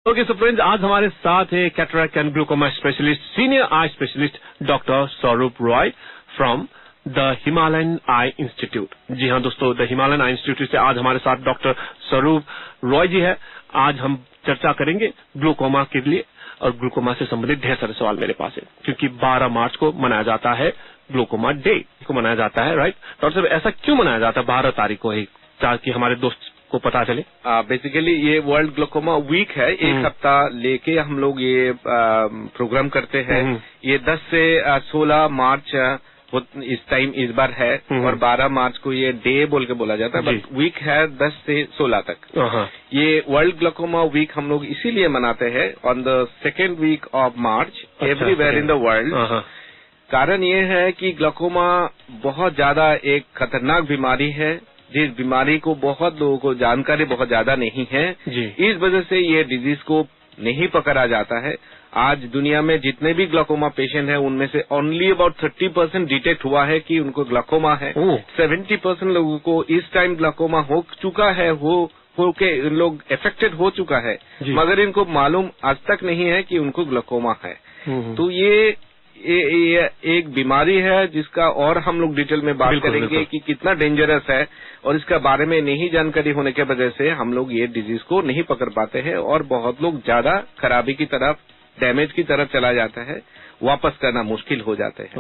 Okay so friends, आज हमारे साथ है cataract and glaucoma specialist, senior eye specialist doctor Swaroop Roy from the Himalayan I Institute. जी हाँ दोस्तों, द हिमालयन आई इंस्टीट्यूट से आज हमारे साथ डॉक्टर स्वरूप रॉय जी है। आज हम चर्चा करेंगे ग्लूकोमा के लिए, और ग्लूकोमा से संबंधित ढेर सारे सवाल मेरे पास है, क्योंकि 12 मार्च को मनाया जाता है ग्लूकोमा डे को मनाया जाता है, राइट? डॉक्टर साहब, ऐसा क्यों मनाया जाता है 12 तारीख को ही, ताकि हमारे दोस्त को पता चले? बेसिकली ये वर्ल्ड ग्लूकोमा वीक है। एक हफ्ता लेके हम लोग ये प्रोग्राम करते हैं। ये 10 से 16 मार्च इस बार है, और 12 मार्च को ये डे बोल के बोला जाता है, बट वीक है 10 से 16 तक। ये वर्ल्ड ग्लूकोमा वीक हम लोग इसीलिए मनाते हैं on the 2nd week of March everywhere in the world. कारण ये है कि ग्लूकोमा बहुत ज्यादा एक खतरनाक बीमारी है, जिस बीमारी को बहुत लोगों को जानकारी बहुत ज्यादा नहीं है। इस वजह से ये डिजीज को नहीं पकड़ा जाता है। आज दुनिया में जितने भी ग्लूकोमा पेशेंट हैं, उनमें से ओनली अबाउट 30% डिटेक्ट हुआ है कि उनको ग्लूकोमा है। 70% लोगों को इस टाइम ग्लूकोमा हो चुका है, होके लोग अफेक्टेड हो चुका है, मगर इनको मालूम आज तक नहीं है कि उनको ग्लूकोमा है। तो ये एक बीमारी है जिसका और हम लोग डिटेल में बात करेंगे कि कितना डेंजरस है, और इसका बारे में नहीं जानकारी होने के वजह से हम लोग ये डिजीज को नहीं पकड़ पाते हैं, और बहुत लोग ज्यादा खराबी की तरफ, डैमेज की तरफ चला जाता है, वापस करना मुश्किल हो जाते हैं।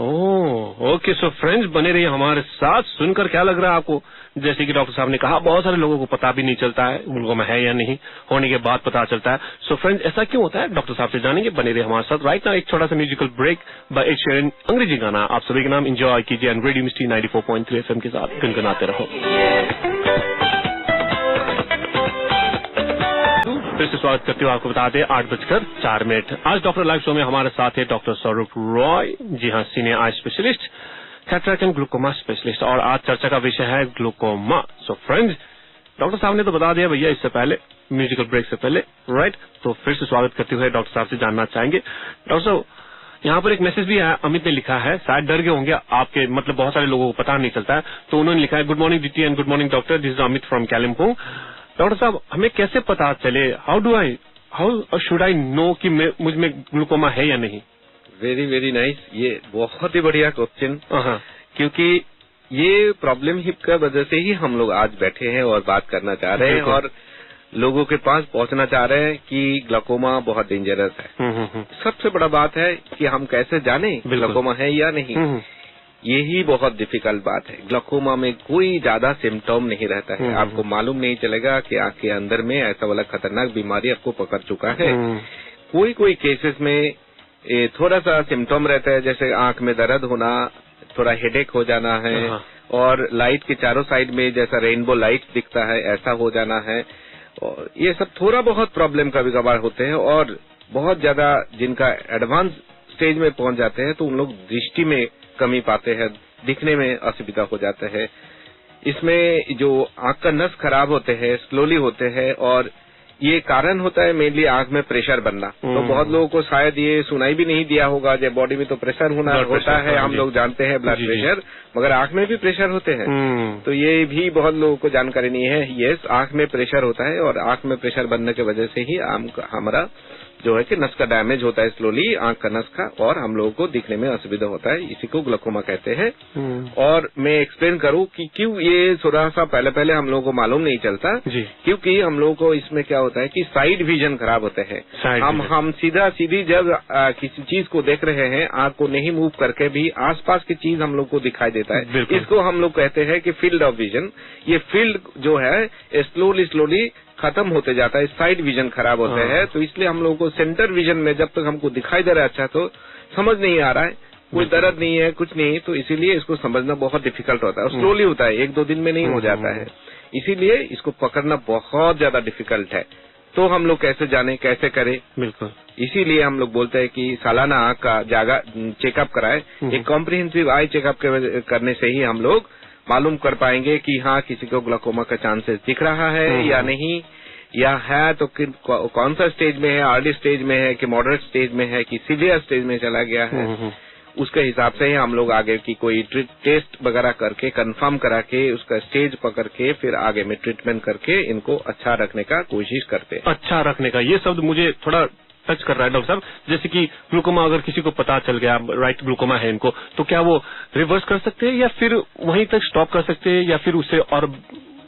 ओके सो फ्रेंड्स, बने रहिए हमारे साथ। सुनकर क्या लग रहा है आपको? जैसे कि डॉक्टर साहब ने कहा, बहुत सारे लोगों को पता भी नहीं चलता है ग्लूकोमा है या नहीं, होने के बाद पता चलता है। सो फ्रेंड्स, ऐसा क्यों होता है डॉक्टर साहब से जानेंगे, बने रहिए हमारे साथ। राइट नाउ एक छोटा सा musical break by Ed Sheeran, अंग्रेजी गाना आप सभी के नाम एंजॉय कीजिए, एंड रेडियो मिस्टी 94.3 FM के साथ गुनगुनाते रहो। फिर से स्वागत करते हुए आपको बता दें 8:04। आज डॉक्टर लाइव शो में हमारे साथ है डॉक्टर स्वरूप रॉय, जी हाँ, senior eye specialist, cataract and glaucoma specialist, और आज चर्चा का विषय है ग्लूकोमा। सो फ्रेंड्स, डॉक्टर साहब ने तो बता दिया भैया इससे पहले, म्यूजिकल ब्रेक से पहले, राइट? तो फिर से स्वागत करते हुए डॉक्टर साहब से जानना चाहेंगे। डॉक्टर साहब, यहाँ पर एक मैसेज भी है, अमित ने लिखा है, शायद डर गए होंगे आपके, मतलब बहुत सारे लोगों को पता नहीं चलता है, तो उन्होंने लिखा है, good morning DT and good morning doctor, this is Amit from Kalimpong. Doctor साहब, हमें कैसे पता चले, हाउ शुड आई नो कि मुझ में ग्लूकोमा है या नहीं? वेरी वेरी नाइस, ये बहुत ही बढ़िया क्वेश्चन, क्योंकि ये प्रॉब्लम ही का वजह से ही हम लोग आज बैठे हैं और बात करना चाह रहे हैं, और लोगों के पास पहुंचना चाह रहे हैं कि ग्लूकोमा बहुत डेंजरस है। सबसे बड़ा बात है कि हम कैसे जाने ग्लूकोमा है या नहीं, यही बहुत डिफिकल्ट बात है। ग्लूकोमा में कोई ज्यादा सिम्टम नहीं रहता है, आपको मालूम नहीं चलेगा कि आंख के अंदर में ऐसा वाला खतरनाक बीमारी आपको पकड़ चुका है। कोई केसेस में थोड़ा सा सिम्टम रहता है, जैसे आंख में दर्द होना, थोड़ा हेडेक हो जाना है, और लाइट के चारों साइड में जैसा रेनबो लाइट दिखता है ऐसा हो जाना है, और ये सब थोड़ा बहुत प्रॉब्लम कभी कभार होते हैं। और बहुत ज्यादा जिनका एडवांस स्टेज में पहुंच जाते हैं, तो उन लोग दृष्टि में कमी पाते हैं, दिखने में असुविधा हो जाता है। इसमें जो आंख का नस खराब होते हैं, स्लोली होते हैं, और ये कारण होता है मेनली आंख में प्रेशर बनना। तो बहुत लोगों को शायद ये सुनाई भी नहीं दिया होगा, जब बॉडी में तो प्रेशर होता है, हम लोग जानते हैं ब्लड प्रेशर, मगर आंख में भी प्रेशर होते हैं, तो ये भी बहुत लोगों को जानकारी नहीं है। यस, आंख में प्रेशर होता है, और आंख में प्रेशर बनने की वजह से ही हमारा जो है कि नस का डैमेज होता है स्लोली, आंख का नस का, और हम लोगों को दिखने में असुविधा होता है, इसी को ग्लूकोमा कहते हैं। और मैं एक्सप्लेन करूं कि क्यों ये थोड़ा सा पहले हम लोगों को मालूम नहीं चलता, क्योंकि हम लोगों को इसमें क्या होता है कि साइड विजन खराब होते हैं। हम सीधी जब किसी चीज को देख रहे हैं, आंख को नहीं मूव करके भी आसपास की चीज हम लोग को दिखाई देता है, इसको हम लोग कहते हैं कि फील्ड ऑफ विजन। ये फील्ड जो है स्लोली खत्म होते जाता है, साइड विजन खराब होते हैं। तो इसलिए हम लोगों को सेंटर विजन में जब तक हमको दिखाई दे रहा है अच्छा, तो समझ नहीं आ रहा है, कोई दर्द नहीं है, कुछ नहीं, तो इसीलिए इसको समझना बहुत डिफिकल्ट होता है, और स्लोली होता है, 1-2 दिन में नहीं हो जाता है, इसीलिए इसको पकड़ना बहुत ज्यादा डिफिकल्ट है। तो हम लोग कैसे जाने, कैसे करें? बिल्कुल, इसीलिए हम लोग बोलते हैं कि सालाना आंख का चेकअप कराए। एक कॉम्प्रिहेंसिव आई चेकअप करने से ही हम लोग मालूम कर पाएंगे कि हाँ, किसी को ग्लूकोमा का चांसेस दिख रहा है या नहीं, या है तो कौन सा स्टेज में है, अर्ली स्टेज में है कि मॉडरेट स्टेज में है कि सीवियर स्टेज में चला गया है। उसके हिसाब से ही हम लोग आगे की कोई टेस्ट वगैरह करके कंफर्म करा के उसका स्टेज पकड़ के फिर आगे में ट्रीटमेंट करके इनको अच्छा रखने का कोशिश करते हैं। अच्छा रखने का, ये शब्द मुझे थोड़ा टच कर रहा है डॉक्टर साहब। जैसे कि ग्लूकोमा अगर किसी को पता चल गया राइट ग्लूकोमा है इनको, तो क्या वो रिवर्स कर सकते हैं या फिर वहीं तक स्टॉप कर सकते हैं या फिर उससे और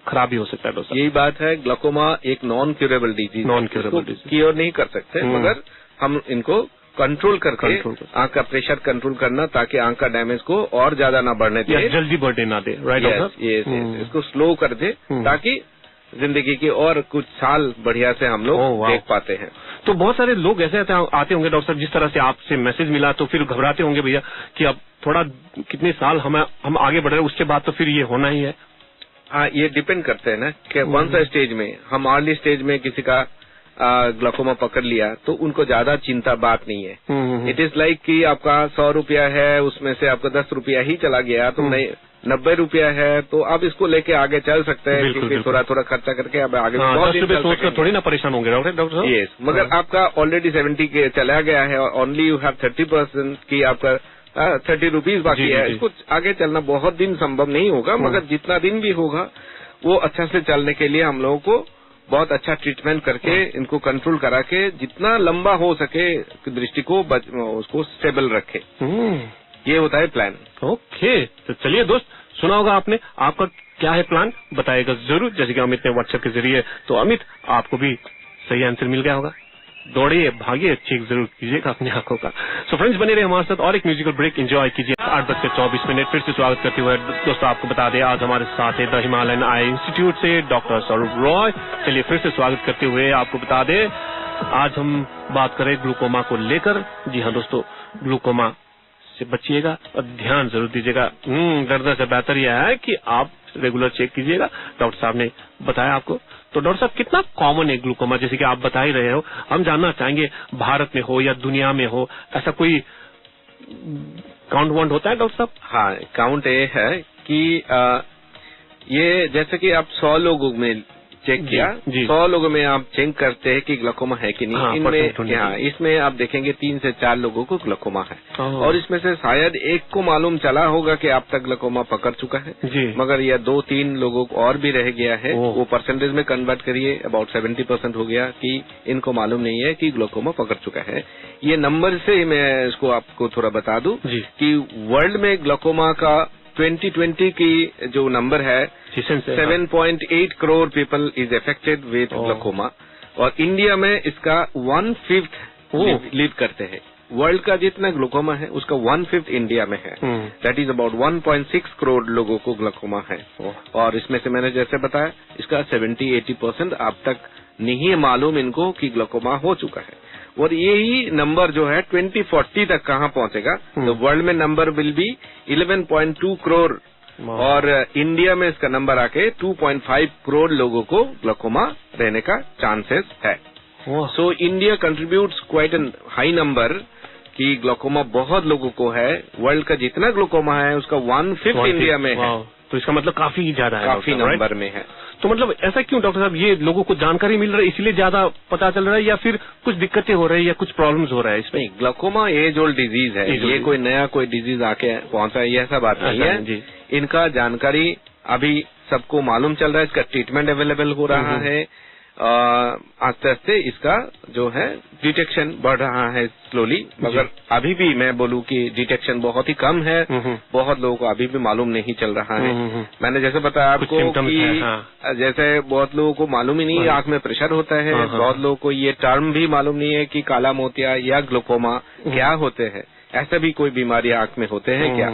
खराब भी हो सकता है डॉक्टर? यही बात है, ग्लूकोमा एक non curable disease, non curable disease, cure नहीं कर सकते, मगर हम इनको कंट्रोल करके आंख का प्रेशर कंट्रोल करना ताकि आंख का डैमेज को और ज्यादा ना बढ़ने दे, जल्दी बढ़ने ना दे, राइट डॉक्टर? इसको स्लो कर दे ताकि जिंदगी की और कुछ साल बढ़िया से हम लोग देख पाते हैं। तो बहुत सारे लोग ऐसे आते होंगे डॉक्टर साहब, जिस तरह से आपसे मैसेज मिला तो फिर घबराते होंगे भैया कि अब थोड़ा कितने साल हम आगे बढ़ रहे हैं, उसके बाद तो फिर ये होना ही है। हाँ, ये डिपेंड करते हैं ना कि कौन सा स्टेज में। हम अर्ली स्टेज में किसी का ग्लूकोमा पकड़ लिया तो उनको ज्यादा चिंता बात नहीं है। इट इज लाइक कि आपका 100 रुपया है, उसमें से आपका 10 रुपया ही चला गया तो 90 रुपया है, तो आप इसको लेके आगे चल सकते हैं, क्योंकि थोड़ा थोड़ा खर्चा करके अब आगे बहुत सोचकर थोड़ी ना परेशान होंगे डॉक्टर साहब। यस, मगर आपका ऑलरेडी 70 के चला गया है और ओनली यू हैव 30% की आपका 30 रुपीज बाकी है, इसको आगे चलना बहुत दिन संभव नहीं होगा, मगर जितना दिन भी होगा वो अच्छा से चलने के लिए हम लोगों को बहुत अच्छा ट्रीटमेंट करके इनको कंट्रोल करा के जितना लंबा हो सके दृष्टि को उसको स्टेबल रखे, ये होता है प्लान। ओके, तो चलिए दोस्त, सुना होगा आपने, आपका क्या है प्लान बताएगा जरूर, जैसे कि अमित ने व्हाट्सएप के जरिए। तो अमित, आपको भी सही आंसर मिल गया होगा, दौड़िए भागिए, चेक जरूर कीजिएगा अपनी आंखों का। सो फ्रेंड्स, बने रहे हमारे साथ और एक म्यूजिकल ब्रेक एंजॉय कीजिए। 8:24 फिर से स्वागत करते हुए दोस्तों आपको बता दें आज हमारे साथ है द हिमालयन आई इंस्टीट्यूट से डॉक्टर स्वरूप रॉय। चलिए फिर से स्वागत करते हुए आपको बता दें आज हम बात करें ग्लूकोमा को लेकर। जी हाँ दोस्तों, ग्लूकोमा से बचिएगा और ध्यान जरूर दीजिएगा। डरने से बेहतर यह है कि आप रेगुलर चेक कीजिएगा, डॉक्टर साहब ने बताया आपको। तो डॉक्टर साहब, कितना कॉमन है ग्लूकोमा, जैसे कि आप बता ही रहे हो, हम जानना चाहेंगे भारत में हो या दुनिया में हो, ऐसा कोई काउंट वाउंट होता है डॉक्टर साहब? हाँ, काउंट ये है कि ये जैसे कि आप 100 लोगों में चेक किया, 100 लोगों में आप चेक करते हैं कि ग्लूकोमा है कि नहीं। हाँ, इनमें इसमें आप देखेंगे 3 से 4 लोगों को ग्लूकोमा है, और इसमें से शायद एक को मालूम चला होगा कि आप तक ग्लूकोमा पकड़ चुका है, मगर यह 2-3 लोगों को और भी रह गया है। वो परसेंटेज में कन्वर्ट करिए, अबाउट 70% हो गया कि इनको मालूम नहीं है कि ग्लूकोमा पकड़ चुका है। ये नंबर से मैं इसको आपको थोड़ा बता दूं कि वर्ल्ड में ग्लूकोमा का 2020 की जो नंबर है 7.8 crore people is affected with glaucoma, और इंडिया में इसका 1/5 लीड करते हैं। वर्ल्ड का जितना ग्लूकोमा है उसका 1/5 इंडिया में है। दैट इज अबाउट 1.6 करोड़ लोगों को ग्लूकोमा है, और इसमें से मैंने जैसे बताया इसका 70-80% अब तक नहीं मालूम इनको कि ग्लूकोमा हो चुका है। और यही नंबर जो है 2040 तक कहाँ पहुंचेगा, तो वर्ल्ड में नंबर विल बी 11.2 करोड़, और इंडिया में इसका नंबर आके 2.5 करोड़ लोगों को ग्लूकोमा रहने का चांसेस है। So India contributes quite an high number कि ग्लूकोमा बहुत लोगों को है। वर्ल्ड का जितना ग्लूकोमा है उसका 1/5 इंडिया में है, तो इसका मतलब काफी ज्यादा है, काफी नंबर में है। तो मतलब ऐसा क्यों डॉक्टर साहब, ये लोगों को जानकारी मिल रही है इसलिए ज्यादा पता चल रहा है, या फिर कुछ दिक्कतें हो रही है या कुछ प्रॉब्लम्स हो रहा है इसमें? ग्लूकोमा एज ओल्ड डिजीज है, ये कोई नया कोई डिजीज आके पहुंचा है, ऐसा बात नहीं है। इनका जानकारी अभी सबको मालूम चल रहा है, इसका ट्रीटमेंट अवेलेबल हो रहा है, आस्ते आस्ते इसका जो है डिटेक्शन बढ़ रहा है स्लोली, मगर अभी भी मैं बोलूं कि डिटेक्शन बहुत ही कम है, बहुत लोगों को अभी भी मालूम नहीं चल रहा है। मैंने जैसे बताया आपको कि जैसे बहुत लोगों को मालूम ही नहीं आंख में प्रेशर होता है, बहुत लोगों को ये टर्म भी मालूम नहीं है कि काला मोतिया या ग्लूकोमा क्या होते हैं, ऐसे भी कोई बीमारी आंख में होते हैं क्या।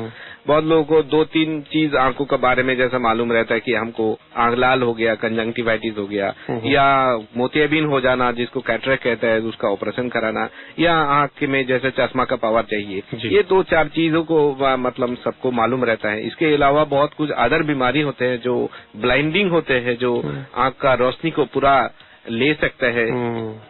बहुत लोगों को 2-3 चीज आंखों के बारे में जैसा मालूम रहता है कि हमको आंख लाल हो गया, कंजंक्टिवाइटिस हो गया, या मोतियाबिंद हो जाना जिसको कैटरेक्ट कहते हैं, उसका ऑपरेशन कराना, या आंख में जैसे चश्मा का पावर चाहिए। ये 2-4 चीजों को मतलब सबको मालूम रहता है। इसके अलावा बहुत कुछ अदर बीमारी होते हैं जो ब्लाइंडिंग होते हैं, जो आंख का रोशनी को पूरा ले सकते हैं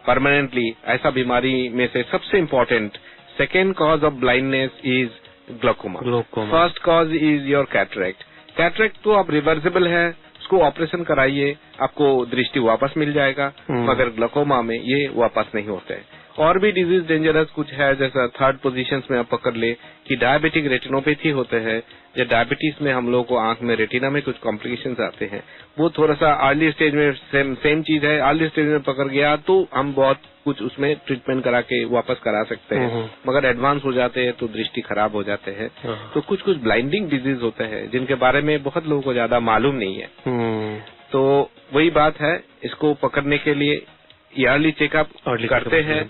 परमानेंटली। ऐसा बीमारी में से सबसे important second cause of blindness is glaucoma. First cause is your cataract. Cataract तो आप रिवर्सिबल है, उसको ऑपरेशन कराइए, आपको दृष्टि वापस मिल जाएगा, मगर ग्लूकोमा में ये वापस नहीं होते हैं। और भी डिजीज डेंजरस कुछ है, जैसा थर्ड पोजीशंस में आप पकड़ ले कि डायबिटिक रेटिनोपैथी होते हैं, या डायबिटीज में हम लोगों को आंख में रेटिना में कुछ कॉम्प्लिकेशंस आते हैं। वो थोड़ा सा अर्ली स्टेज में सेम चीज है, अर्ली स्टेज में पकड़ गया तो हम बहुत कुछ उसमें ट्रीटमेंट करा के वापस करा सकते हैं, मगर एडवांस हो जाते हैं तो दृष्टि खराब हो जाते हैं। तो कुछ कुछ ब्लाइंडिंग डिजीज होते हैं जिनके बारे में बहुत लोगों को ज्यादा मालूम नहीं है। तो वही बात है, इसको पकड़ने के लिए ईयरली चेकअप करते हैं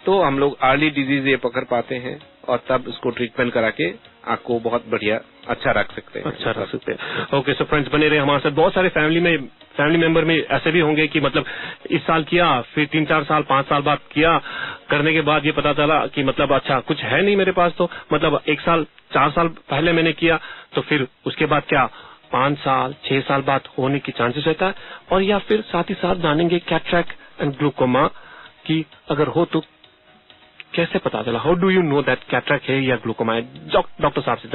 तो हम लोग अर्ली डिजीज ये पकड़ पाते हैं और तब इसको ट्रीटमेंट करा के आंख को बहुत बढ़िया अच्छा रख सकते हैं। अच्छा रख सकते हैं। ओके, सो फ्रेंड्स बने रहे हमारे साथ। बहुत सारे फैमिली मेंबर में ऐसे भी होंगे कि मतलब इस साल किया, फिर 3-4 साल 5 साल बाद किया, करने के बाद ये पता चला कि मतलब अच्छा कुछ है नहीं मेरे पास, तो मतलब 1 साल 4 साल पहले मैंने किया तो फिर उसके बाद क्या 5 साल 6 साल बाद होने की चांसेस रहता है। और या फिर साथ ही साथ जानेंगे कैटरैक्ट एंड ग्लूकोमा की अगर हो तो कैसे पता चला, how do you know that cataract है या ग्लूकोमा है, डॉक्टर साहब से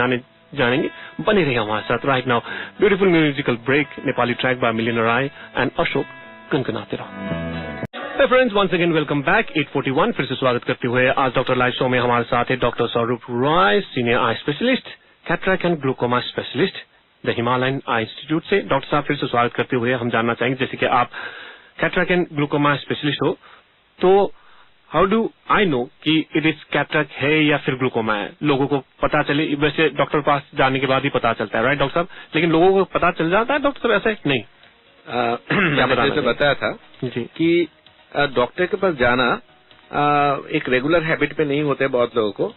जानेंगे। बने रहिए हमारे साथ। Right now beautiful musical break, Nepali track by millionaire Rai and Ashok, कनकनाते रहो। Friends once again welcome back. 841 फिर से स्वागत करते हुए आज डॉक्टर लाइव शो में हमारे साथ है doctor Swaroop Roy, senior eye specialist, cataract and glaucoma specialist the Himalayan I institute से। डॉक्टर साहब फिर से स्वागत करते हुए हम जानना चाहेंगे, जैसे कि आप कैटरैक्ट एंड ग्लूकोमा स्पेशलिस्ट हो, तो हाउ डू आई नो कि इट इज कैटरैक्ट है या फिर ग्लूकोमा है, लोगों को पता चले। वैसे डॉक्टर के पास जाने के बाद ही पता चलता है, राइट डॉक्टर साहब, लेकिन लोगों को पता चल जाता है डॉक्टर साहब ऐसे नहीं? मैंने जैसे बताया था जी कि डॉक्टर के पास जाना एक रेगुलर हैबिट पे नहीं होते बहुत लोगों को,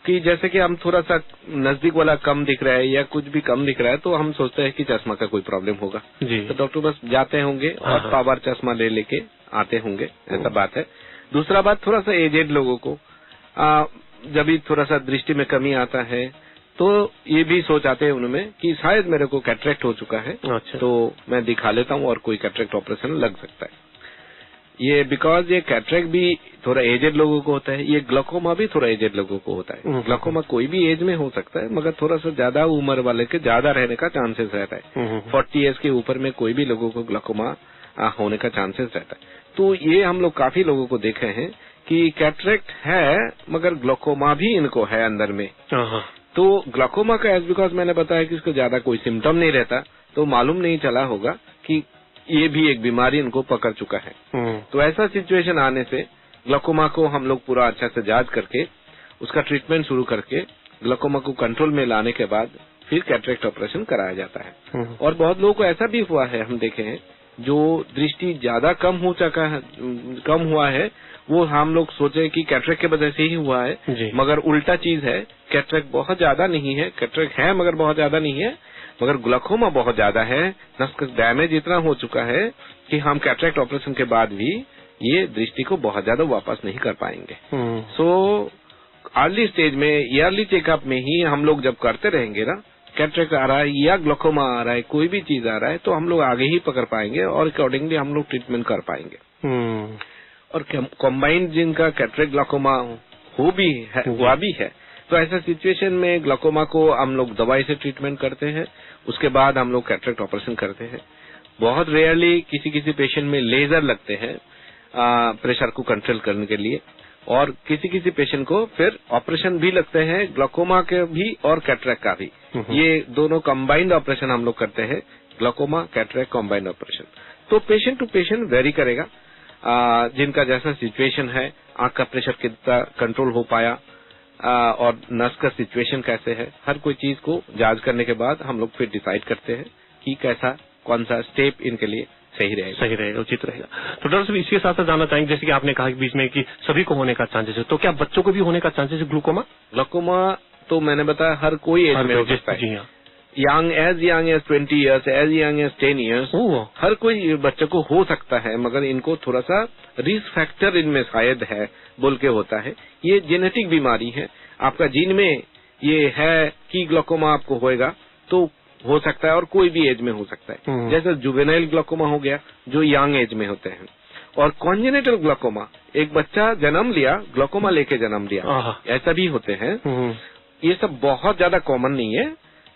कि जैसे कि हम थोड़ा सा नजदीक वाला कम दिख रहा है या कुछ भी कम दिख रहा है तो हम सोचते हैं कि चश्मा का कोई प्रॉब्लम होगा जी, तो डॉक्टर बस जाते होंगे और पावर चश्मा ले लेके आते होंगे, ऐसा बात है। दूसरा बात, थोड़ा सा एजेड लोगों को जब भी थोड़ा सा दृष्टि में कमी आता है तो ये भी सोच आते हैं उनमें कि शायद मेरे को कैटरैक्ट हो चुका है, अच्छा, तो मैं दिखा लेता हूँ और कोई कैटरैक्ट ऑपरेशन लग सकता है। ये बिकॉज ये कैटरैक्ट भी थोड़ा एजेड लोगों को होता है, ये ग्लूकोमा भी थोड़ा एजेड लोगों को होता है। ग्लूकोमा कोई भी एज में हो सकता है, मगर थोड़ा सा ज्यादा उम्र वाले के ज्यादा रहने का चांसेस रहता है। 40 ईयर्स के ऊपर में कोई भी लोगों को ग्लूकोमा होने का चांसेस रहता है। तो ये हम लोग काफी लोगों को देखे हैं कि कैटरैक्ट है मगर ग्लूकोमा भी इनको है अंदर में। तो ग्लूकोमा का एज बिकॉज मैंने बताया कि इसको ज्यादा कोई सिम्टम नहीं रहता, तो मालूम नहीं चला होगा कि ये भी एक बीमारी इनको पकड़ चुका है। तो ऐसा सिचुएशन आने से ग्लूकोमा को हम लोग पूरा अच्छा से जांच करके उसका ट्रीटमेंट शुरू करके ग्लूकोमा को कंट्रोल में लाने के बाद फिर कैटरैक्ट ऑपरेशन कराया जाता है। और बहुत लोगों को ऐसा भी हुआ है, हम देखे हैं, जो दृष्टि ज्यादा कम हुआ है वो हम लोग सोचे कि कैटरैक्ट के वजह से ही हुआ है, मगर उल्टा चीज है, कैटरैक्ट बहुत ज्यादा नहीं है, कैटरैक्ट है मगर बहुत ज्यादा नहीं है, मगर ग्लूकोमा बहुत ज्यादा है, नस का डैमेज इतना हो चुका है कि हम कैटरैक्ट ऑपरेशन के बाद भी ये दृष्टि को बहुत ज्यादा वापस नहीं कर पाएंगे। सो अर्ली स्टेज में ईयरली चेकअप में ही हम लोग जब करते रहेंगे ना, कैटरैक्ट आ रहा है या ग्लूकोमा आ रहा है, कोई भी चीज आ रहा है, तो हम लोग आगे ही पकड़ पाएंगे और अकॉर्डिंगली हम लोग ट्रीटमेंट कर पाएंगे। और कॉम्बाइंड जिनका कैटरैक्ट ग्लूकोमा हुआ भी है, तो ऐसा सिचुएशन में ग्लूकोमा को हम लोग दवाई से ट्रीटमेंट करते हैं, उसके बाद हम लोग कैटरैक्ट ऑपरेशन करते हैं। बहुत रेयरली किसी पेशेंट में लेजर लगते हैं प्रेशर को कंट्रोल करने के लिए, और किसी पेशेंट को फिर ऑपरेशन भी लगते हैं, ग्लूकोमा के भी और कैटरैक्ट का भी। ये दोनों कंबाइंड ऑपरेशन हम लोग करते हैं, ग्लूकोमा कैटरैक्ट कंबाइंड ऑपरेशन। तो पेशेंट टू पेशेंट वेरी करेगा, जिनका जैसा सिचुएशन है, आंख का प्रेशर कितना कंट्रोल हो पाया और नस का सिचुएशन कैसे है, हर कोई चीज को जांच करने के बाद हम लोग फिर डिसाइड करते हैं कि कैसा कौन सा स्टेप इनके लिए सही रहेगा, उचित रहेगा। तो डॉक्टर साहब इसके साथ साथ जानना चाहेंगे, जैसे कि आपने कहा कि बीच में कि सभी को होने का चांसेस है, तो क्या बच्चों को भी होने का चांसेस है ग्लूकोमा? तो मैंने बताया हर कोई एज में हो सकता है, young age 20 years, age young age 10 years, हर कोई बच्चे को हो सकता है, मगर इनको थोड़ा सा रिस्क फैक्टर इनमें शायद है बोल के होता है। ये जेनेटिक बीमारी है, आपका जीन में ये है कि ग्लूकोमा आपको होएगा, तो हो सकता है और कोई भी एज में हो सकता है। जैसे जुवेनाइल ग्लूकोमा हो गया जो यंग एज में होते हैं, और कॉन्जेनिटल ग्लूकोमा, एक बच्चा जन्म लिया ग्लूकोमा लेके जन्म लिया, ऐसा भी होते हैं। ये सब बहुत ज्यादा कॉमन नहीं है,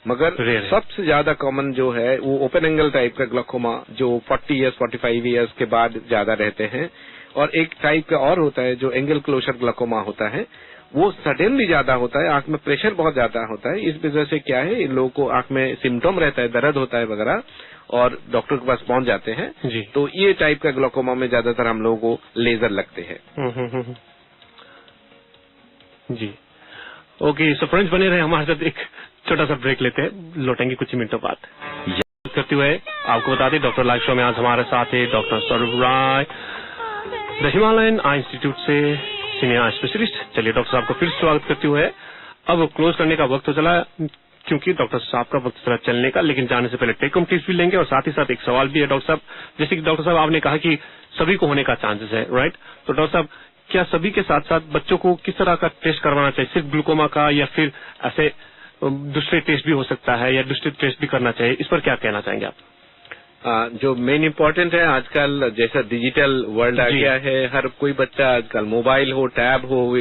मगर सबसे ज्यादा कॉमन जो है वो ओपन एंगल टाइप का ग्लाकोमा जो 40 इयर्स 45 इयर्स के बाद ज्यादा रहते हैं, और एक टाइप का और होता है जो एंगल क्लोजर ग्लाकोमा होता है, वो सडनली ज्यादा होता है, आंख में प्रेशर बहुत ज्यादा होता है। इस वजह से क्या है, इन लोगों को आंख में सिम्टम रहता है, दर्द होता है वगैरह, और डॉक्टर के पास पहुंच जाते हैं जी। तो ये टाइप का ग्लाकोमा में ज्यादातर हम लोगों को लेजर लगते हैं। जी ओके, सो फ्रेंड्स बने रहे हमारे साथ, एक छोटा सा ब्रेक लेते हैं, लौटेंगे कुछ मिनटों बाद। करते हुए आपको बता दें डॉक्टर लाइव शो में आज हमारे साथ है doctor Saurabh Rai, the Himalayan I institute से सीनियर आई स्पेशलिस्ट। चलिए डॉक्टर साहब को फिर स्वागत करते हुए अब क्लोज करने का वक्त हो चला, क्योंकि डॉक्टर साहब का वक्त चला चलने का, लेकिन जाने से पहले टेक होम टिप्स भी लेंगे और साथ ही साथ एक सवाल भी है डॉक्टर साहब। जैसे कि डॉक्टर साहब आपने कहा कि सभी को होने का चांसेस है, राइट? तो डॉक्टर साहब क्या सभी के साथ साथ बच्चों को किस तरह का टेस्ट करवाना चाहिए, सिर्फ ग्लूकोमा का या फिर ऐसे दूसरे टेस्ट भी हो सकता है या दूसरे टेस्ट भी करना चाहिए, इस पर क्या कहना चाहेंगे आप? जो मेन इम्पोर्टेंट है आजकल, जैसा डिजिटल वर्ल्ड आ गया है, हर कोई बच्चा आजकल मोबाइल हो, टैब हो,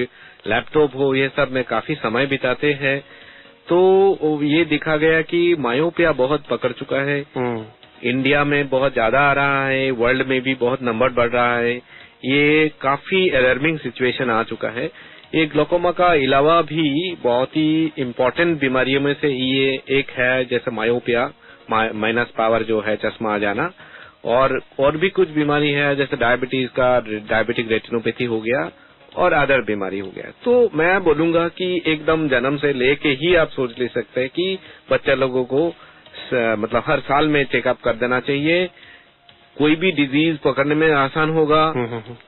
लैपटॉप हो, ये सब में काफी समय बिताते हैं। तो ये देखा गया कि मायोपिया बहुत पकड़ चुका है, इंडिया में बहुत ज्यादा आ रहा है, वर्ल्ड में भी बहुत नंबर बढ़ रहा है, ये काफी अलार्मिंग सिचुएशन आ चुका है। ये ग्लाकोमा का अलावा भी बहुत ही इम्पोर्टेंट बीमारियों में से ये एक है, जैसे मायोपिया, माइनस पावर जो है, चश्मा आ जाना, और भी कुछ बीमारी है जैसे डायबिटीज का, डायबिटिक रेटिनोपैथी हो गया और अदर बीमारी हो गया। तो मैं बोलूंगा कि एकदम जन्म से लेके ही आप सोच ले सकते हैं कि बच्चा लोगों को मतलब हर साल में चेकअप कर देना चाहिए। कोई भी डिजीज पकड़ने में आसान होगा,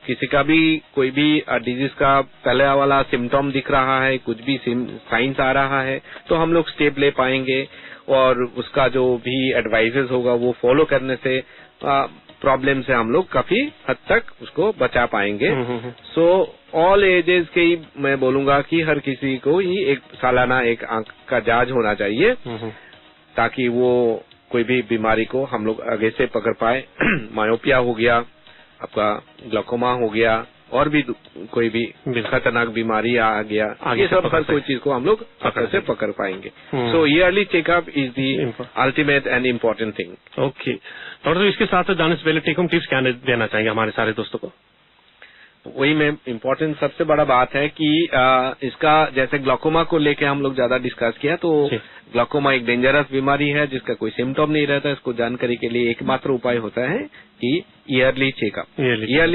किसी का भी कोई भी डिजीज का पहले वाला सिम्टम दिख रहा है, कुछ भी साइंस आ रहा है, तो हम लोग स्टेप ले पाएंगे और उसका जो भी एडवाइजेस होगा वो फॉलो करने से प्रॉब्लम से हम लोग काफी हद तक उसको बचा पाएंगे। सो ऑल एजेस के ही मैं बोलूंगा कि हर किसी को ही एक सालाना एक आंख का जांच होना चाहिए, ताकि वो कोई भी बीमारी को हम लोग आगे से पकड़ पाए। मायोपिया हो गया, आपका ग्लाकोमा हो गया, और भी कोई भी खतरनाक बीमारी आ गया, ये सब हर कोई चीज को हम लोग से पकड़ पाएंगे। So early checkup is the ultimate and important thing. Okay doctor, इसके साथ जाने से पहले टेक होम टिप्स क्या देना चाहेंगे हमारे सारे दोस्तों को? वही में इम्पोर्टेंट सबसे बड़ा बात है कि इसका जैसे ग्लाकोमा को लेके हम लोग ज्यादा डिस्कस किया, तो ग्लाकोमा एक डेंजरस बीमारी है जिसका कोई सिम्टम नहीं रहता। इसको जानकारी के लिए एकमात्र उपाय होता है कि ईयरली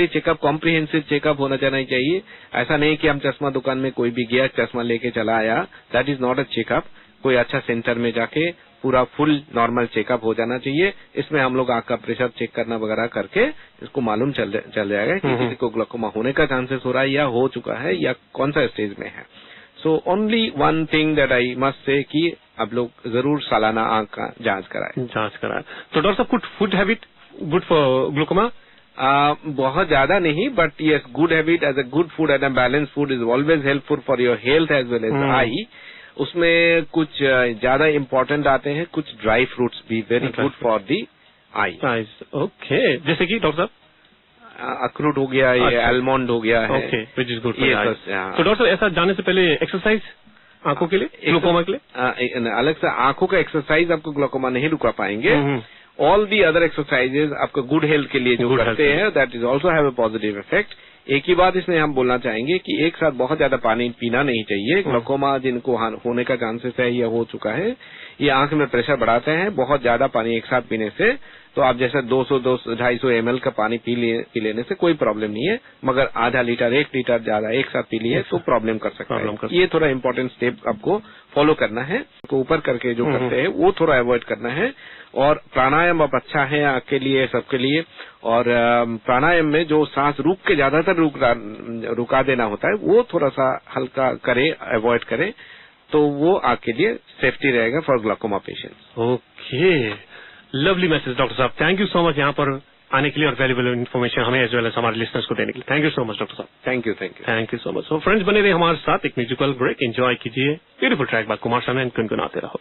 चेकअप कॉम्प्रिहेंसिव चेकअप होना चाहिए। ऐसा नहीं कि हम चश्मा दुकान में कोई भी गया चश्मा लेके चला आया, that is not a checkup. कोई अच्छा सेंटर में जाके पूरा फुल नॉर्मल चेकअप हो जाना चाहिए। इसमें हम लोग आंख का प्रेशर चेक करना वगैरह करके इसको मालूम चल जाएगा कि किसी को ग्लाकोमा होने का चांसेस हो रहा है या हो चुका है या कौन सा स्टेज में है। So only one thing that I must say कि आप लोग जरूर सालाना आंख का जांच कराएं। तो डॉक्टर साहब, food habit good for glaucoma? बहुत ज्यादा नहीं, but yes, good habit as a good food and a balance food is always helpful for your health as well as eye. उसमें कुछ ज्यादा इम्पोर्टेंट आते हैं, कुछ ड्राई फ्रूट्स भी very good for the eye. Okay, जैसे कि doctor साहब अखरोट हो गया, ये आलमंड हो गया है, which is good for I. तो डॉक्टर साहब, ऐसा जाने से पहले एक्सरसाइज आंखों के लिए, ग्लाकोमा के लिए अलग से आंखों का एक्सरसाइज आपको ग्लाकोमा नहीं रुका पाएंगे। ऑल दी अदर एक्सरसाइजेज आपको गुड हेल्थ के लिए जो करते हैं, that is also have a positive effect. एक ही बात इसमें हम बोलना चाहेंगे कि एक साथ बहुत ज्यादा पानी पीना नहीं चाहिए। ग्लाकोमा जिनको होने का चांसेस है या हो चुका है, ये आंख में प्रेशर बढ़ाते हैं बहुत ज्यादा पानी एक साथ पीने से। तो आप जैसे 200-250 ml का पानी पी लेने से कोई प्रॉब्लम नहीं है, मगर आधा लीटर 1 लीटर ज्यादा एक साथ पी लिए तो प्रॉब्लम कर सकता है। ये थोड़ा इम्पोर्टेंट स्टेप आपको फॉलो करना है। तो ऊपर करके जो करते हैं वो थोड़ा अवॉइड करना है। और प्राणायाम अब अच्छा है आंख के लिए, सबके लिए। और प्राणायाम में जो सांस रुक के ज्यादातर रुका देना होता है, वो थोड़ा सा हल्का करे, अवॉइड करे, तो वो आंख के लिए सेफ्टी रहेगा for glaucoma patients. Okay, lovely message doctor साहब, थैंक यू सो मच यहाँ पर आने के लिए और वैल्यूएबल इन्फॉर्मेशन हमें एज वेल एज हमारे लिसनर्स को देने के लिए। Thank you so much doctor साहब। Thank you so much. So friends, बने रहे हमारे साथ, एक म्यूजिकल ब्रेक एंजॉय कीजिए। Beautiful track by Kumar Sanu, गुनगुनाते रहो।